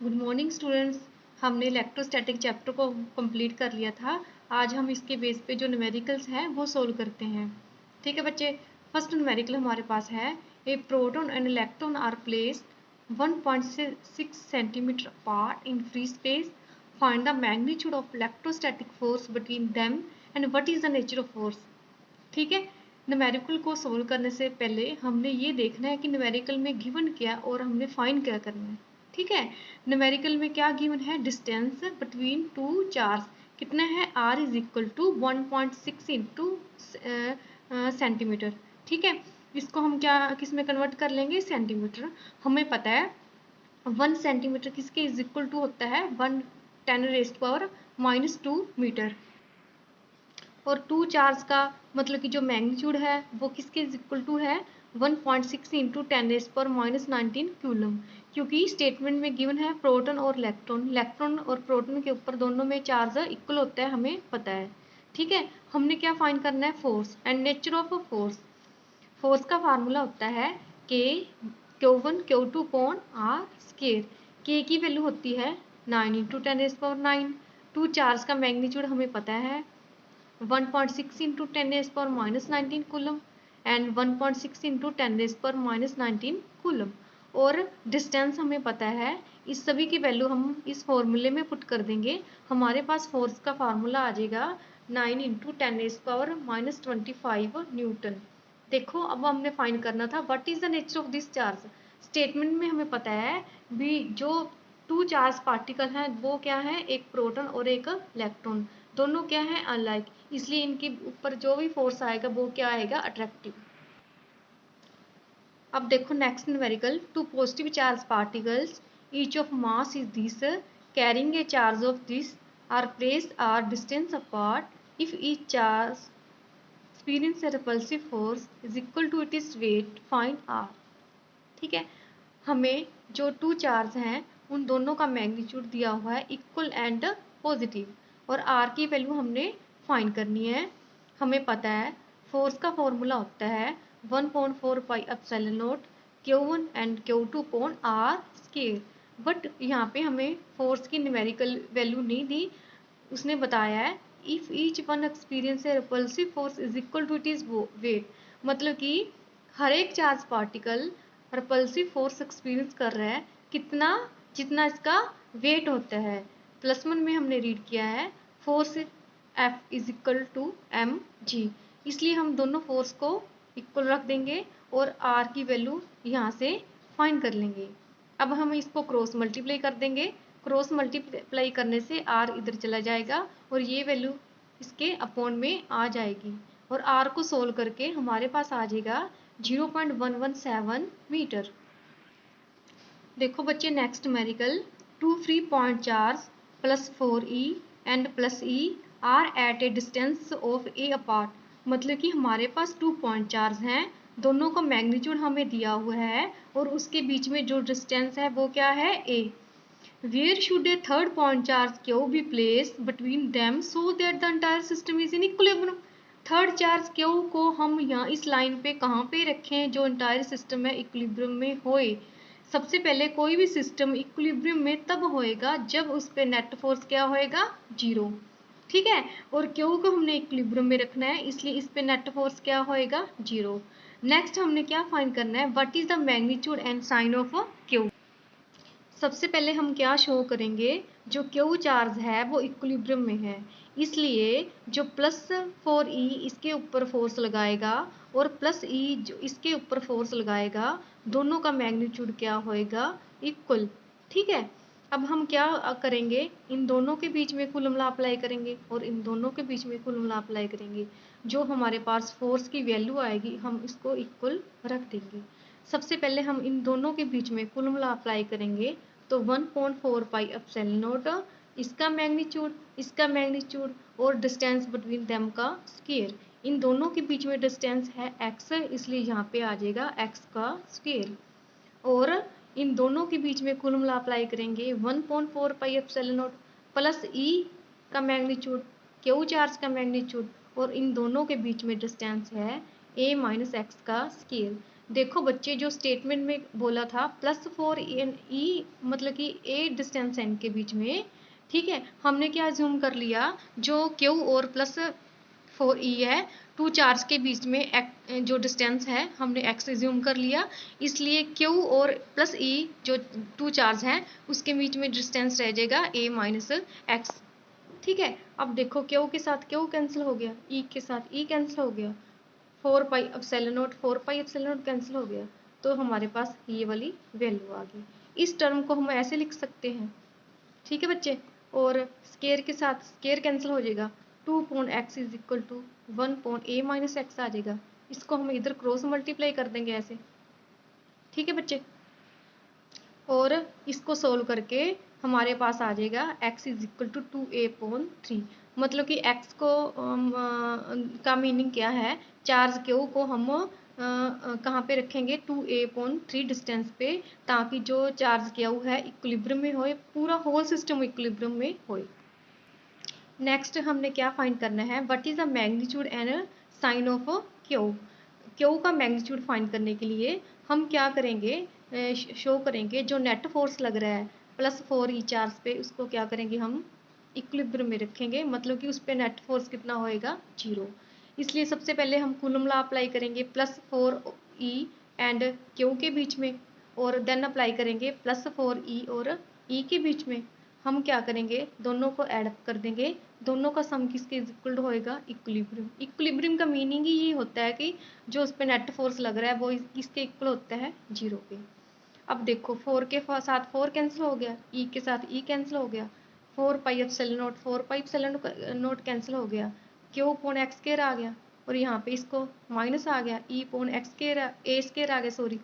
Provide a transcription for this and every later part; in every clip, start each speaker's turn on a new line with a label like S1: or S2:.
S1: Good morning students. हमने electrostatic chapter को complete कर लिया था। आज हम इसके बेस पे जो न्यूमेरिकल्स हैं वो सोल्व करते हैं। ठीक है बच्चे, फर्स्ट न्यूमेरिकल हमारे पास है a proton and electron are placed 1.6 centimetre apart in free space. Find the magnitude of electrostatic force between them and what is the nature of force. ठीक है, न्यूमेरिकल को सोल्व करने से पहले हमने ये देखना है कि न्यूमेरिकल में गिवन क्या और हमने फाइंड क्या करना है। ठीक है, न्यूमेरिकल में क्या गिवन है, डिस्टेंस बिटवीन टू चार्ज कितना है, r is equal to 1.6 into centimetre. ठीक है, इसको हम क्या किस में कन्वर्ट कर लेंगे, सेंटीमीटर। हमें पता है 1 सेंटीमीटर किसके इज इक्वल टू होता है 1 × 10⁻² मीटर। और टू चार्ज का मतलब कि जो मैग्नीट्यूड है वो किसके इक्वल टू है 1.6 इंटू 10⁻⁻19 कूलम। क्योंकि स्टेटमेंट में गिवन है प्रोटॉन और इलेक्ट्रॉन और प्रोटॉन के ऊपर दोनों में चार्ज इक्वल होता है, हमें पता है। ठीक है, हमने क्या फाइंड करना है, force and nature of force. Force का फार्मूला होता है के Q1 Q2 upon are square. के की वैल्यू होती है 9 इंटू 10⁻9। टू चार्ज का मैग्नीट्यूड हमें पता है 1.6 into 10⁻⁻19 coulomb and 1.6 into 10⁻⁻19 coulomb. और डिस्टेंस हमें पता है, इस सभी की वैल्यू हम इस फॉर्मूले में पुट कर देंगे। हमारे पास फोर्स का फार्मूला आ जाएगा 9 इंटू 10⁻⁻25 न्यूटन। देखो, अब हमने फाइंड करना था what is the nature of this charge. Statement में हमें पता है भी जो टू चार्ज पार्टिकल हैं वो क्या है, एक प्रोटॉन और एक इलेक्ट्रॉन, दोनों क्या है अनलाइक, इसलिए इनके ऊपर जो भी फोर्स आएगा वो क्या आएगा, अट्रैक्टिव। अब देखो next numerical, two positive charge particles each of mass is this carrying a charge of this are placed r distance apart if each charge experience a repulsive force is equal to it is weight, find r. ठीक है, हमें जो to charge हैं उन दोनों का magnitude दिया हुआ है इक्वल एंड पॉजिटिव, और आर की वैल्यू हमने फाइंड करनी है। हमें पता है फोर्स का फॉर्मूला होता है 1/4 pi epsilon naught Q1 and Q2 upon r square. But यहाँ पे हमें फोर्स की न्यूमेरिकल वैल्यू नहीं दी, उसने बताया है if each one experience a repulsive force is equal to it is weight. मतलब कि हर एक charge particle repulsive force experience कर रहा है कितना, जितना इसका वेट होता है। +1 में हमने रीड किया है force F is equal to m g, इसलिए हम दोनों फोर्स को इक्वल रख देंगे और R की वैल्यू यहाँ से फाइंड कर लेंगे। अब हम इसको क्रॉस मल्टीप्लाई कर देंगे, क्रॉस मल्टीप्लाई करने से R इधर चला जाएगा और ये वैल्यू इसके अपॉन में आ जाएगी, और R को सोल्व करके हमारे पास आ जाएगा 0.117 मीटर। देखो बच्चे next numerical, two free point charge +4e and +e are at a distance of a apart. मतलब कि हमारे पास 2 पॉइंट चार्ज हैं, दोनों का मैग्नीट्यूड हमें दिया हुआ है और उसके बीच में जो डिस्टेंस है वो क्या है, a। Where should a third point charge Q be placed between them so that the entire system is in equilibrium. Third charge Q को हम यहाँ इस लाइन पे कहाँ पे रखें जो एंटायर सिस्टम है इक्विलिब्रियम में होए। सबसे पहले कोई भी सिस्टम इक्विलिब्रियम में तब होएगा जब उस पे नेट फोर्स क्या होएगा, 0। ठीक है, और Q को हमने इक्विलिब्रियम में रखना है, इसलिए इस पे नेट फोर्स क्या होएगा, 0। नेक्स्ट हमने क्या फाइंड करना है, what is the magnitude and sign of Q। सबसे पहले हम क्या शो करेंगे, जो Q चार्ज है वो इक्विलिब्रियम में है, इसलिए जो +4e इसके ऊपर फोर्स लगाएगा और +e जो इसके ऊपर फोर्स लगाएगा, दोनों का मैग्नीट्यूड क्या होएगा, इक्वल। ठीक है, अब हम क्या करेंगे, इन दोनों के बीच में कूलम लॉ अप्लाई करेंगे और इन दोनों के बीच में कूलम लॉ अप्लाई करेंगे। जो हमारे पास फोर्स की वैल्यू आएगी हम इसको इक्वल रख देंगे। सबसे पहले हम इन दोनों के बीच में कूलम लॉ अप्लाई करेंगे, तो 1/4 पाई एप्सिलॉन नॉट इसका मैग्नीट्यूड और डिस्टेंस बिटवीन देम का स्क्वायर। इन दोनों के बीच में डिस्टेंस है x, इसलिए यहाँ पे आ जाएगा x का स्क्वायर। और इन दोनों के बीच में कूलम लॉ अप्लाई करेंगे 1/4 pi epsilon not plus e का मैग्नीट्यूड, Q चार्ज का मैग्नीट्यूड, और इन दोनों के बीच में डिस्टेंस है a - x का स्क्वायर। देखो बच्चे, जो स्टेटमेंट में बोला था +4 ई, मतलब कि ए डिस्टेंस एन के बीच में, ठीक है, हमने क्या अज्यूम कर लिया, जो क्यू और +4 ई है, टू चार्ज के बीच में जो डिस्टेंस है हमने एक्स अज्यूम कर लिया, इसलिए क्यू और प्लस ई जो टू चार्ज हैं उसके बीच में डिस्टेंस रह जाएगा ए माइनस एक्स। ठीक है, अब देखो क्यू के साथ क्यू कैंसिल हो गया, ई के साथ ई कैंसिल हो गया, 4 पाई एप्सिलॉन नॉट कैंसिल हो गया, तो हमारे पास ये वाली वैल्यू आ गई। इस टर्म को हम ऐसे लिख सकते हैं, ठीक है बच्चे। और स्केयर के साथ स्केयर कैंसिल हो जाएगा, 2/x is equal to 1/a minus X आ जाएगा, इसको हम इधर क्रॉस मल्टीप्लाई कर देंगे ऐसे, ठीक है बच्चे। और इसको सोल्व करके हमारे पास आ जाएगा x is equal to 2a/3, मतलब कि x को का मीनिंग क्या है, चार्ज क्यू को हम कहाँ पे रखेंगे, 2a/3 डिस्टेंस पे, ताकि जो चार्ज क्यू है इक्विलिब्रियम में होए, पूरा होल सिस्टम इक्विलिब्रियम में होए। नेक्स्ट हमने क्या फाइंड करना है, what is the magnitude and sign of Q. Q का मैग्नीट्यूड फाइंड करने के लिए हम क्या करेंगे, शो करेंगे जो नेट फोर्स लग रहा है +4 ई चार्ज पे, उसको क्या करेंगे हम इक्विलिब्रियम में रखेंगे, मतलब कि उस पर नेट फोर्स कितना होएगा, 0। इसलिए सबसे पहले हम कूलम लॉ अप्लाई करेंगे +4 ई एंड क्यू के बीच में, और देन अप्लाई करेंगे +4 ई और ई के बीच में। हम क्या करेंगे, दोनों को ऐड कर देंगे, दोनों का सम किसके इक्वल होएगा, इक्विलिब्रियम। इक्विलिब्रियम का मीनिंग ही ये होता है कि जो उस पर नेट फोर्स लग रहा है वो किसके इक्वल होता है, 0 पे। अब देखो 4 के साथ 4 कैंसिल हो गया, ई के साथ ई कैंसिल हो गया, 4 पाई एप्सिलॉन नॉट कैंसिल हो गया, क्यू अपॉन एक्स स्क्वायर आ गया, और यहाँ पे इसको माइनस आ गया, ई अपॉन एक्स स्क्वायर ए स्क्वायर आ गया, सॉरी।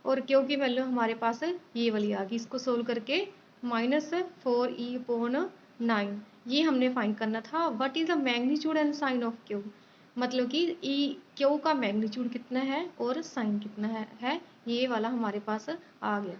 S1: और क्यू की वैल्यू हमारे पास ये वाली आ गई, इसको सोल्व करके -4e/9 ये हमने फाइंड करना था। What is the magnitude and sign of Q, मतलब कि ई क्यू का मैग्नीट्यूड कितना है और साइन कितना है ये वाला हमारे पास आ गया।